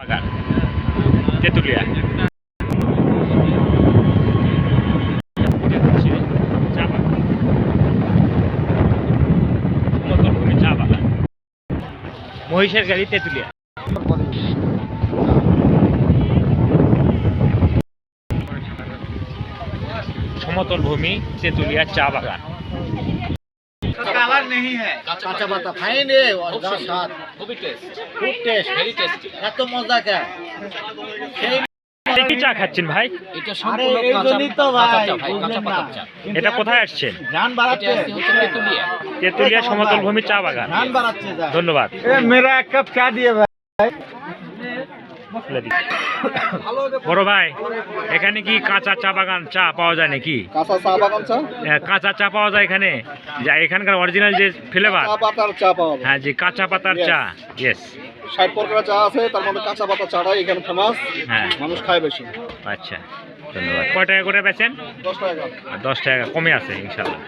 বাগান তেঁতুলিয়া। চা বাগান, সমতলভূমি চা বাগান, মহিষের গাড়ি তেঁতুলিয়া। সমতল ভূমি তেঁতুলিয়া চা বাগান। कलर नहीं है কাঁচা পাতা ফাইন রে ওর স্বাদ খুব টেস্ট ভেরি টেস্টি এত মজা কে কি চা খাচ্ছেন ভাই? এটা আরে সম্পূর্ণ এই কাঁচা জন্যই তো ভাই চা ভাই, কাঁচা বুঝলেন না পাতার চা। এটা কোথায় আসছেন? ध्यान এটা বাড়াচ্ছে হচ্ছে তেঁতুলিয়া। তেঁতুলিয়া সমতল ভূমি চা বাগান। ध्यान বাড়াচ্ছে যা ধন্যবাদ। ए मेरा एक कप चाय दिए भाई বড় ভাই, এখানে কি কাঁচা চা বাগান চা পাওয়া যায় নাকি? কাঁচা চা বাগান চা কাঁচা চা পাওয়া যায় এখানে? যা এখানকার অরিজিনাল যে ফ্লেভার, চা পাতার চা পাওয়া যায়। হ্যাঁ, যে কাঁচা পাতার চা, ইয়েস। 60 প্রকারের চা আছে, তার মধ্যে কাঁচা পাতা চাটাই এখানে ফেমাস, হ্যাঁ, মানুষ খায় বেশি। আচ্ছা, ধন্যবাদ। কয় টাকা করে বেচেন? 10 টাকা। 10 টাকা কমে আছে ইনশাল্লাহ।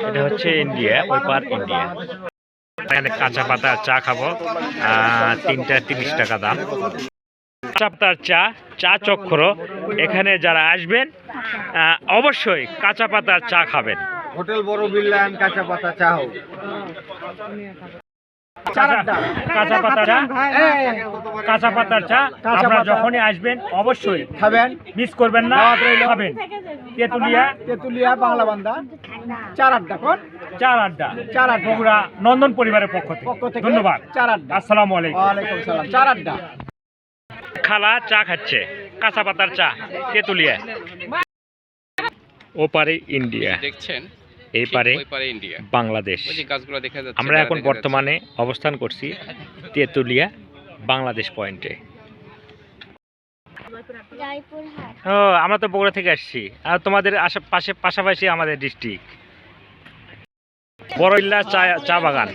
এটা হচ্ছে ইন্ডিয়া, ওই পার ইন্ডিয়া। এখানে কাঁচা পাতার চা খাবো, 3টা 30 টাকা দাম। কাঁচা পাতার চা, চা চক্র। এখানে যারা আসবেন অবশ্যই কাঁচা পাতার চা খাবেন। হোটেল বড় বিল্লান কাঁচা পাতা চা হোক কাঁচা পাতার চা, কাঁচা পাতার চা আপনারা যখনই আসবেন অবশ্যই খাবেন মিস করবেন না, খাবেন। তেঁতুলিয়া তেতুলিয়া বাংলা বান্দা চার আড্ডা কোন চার আড্ডা, বগুড়া নন্দন পরিবারের পক্ষ থেকে ধন্যবাদ। চার আড্ডা আসসালামু আলাইকুম। ওয়ালাইকুম সালাম চার আড্ডা খালা চা খাচ্ছে, কাঁচা পাতার চা, তেঁতুলিয়া। ওপারে ইন্ডিয়া, দেখছেন এই পারে ওই পারে ইন্ডিয়া, বাংলাদেশ। ওই যে গাছগুলো দেখা যাচ্ছে, আমরা এখন বর্তমানে অবস্থান করছি তেঁতুলিয়া বাংলাদেশ পয়েন্টে। ও, আমরা তো বগুড়া থেকে আসছি, আর তোমাদের আশেপাশে পাশাপাশি আমাদের ডিস্ট্রিক্ট বড়ইল্লা চা বাগান।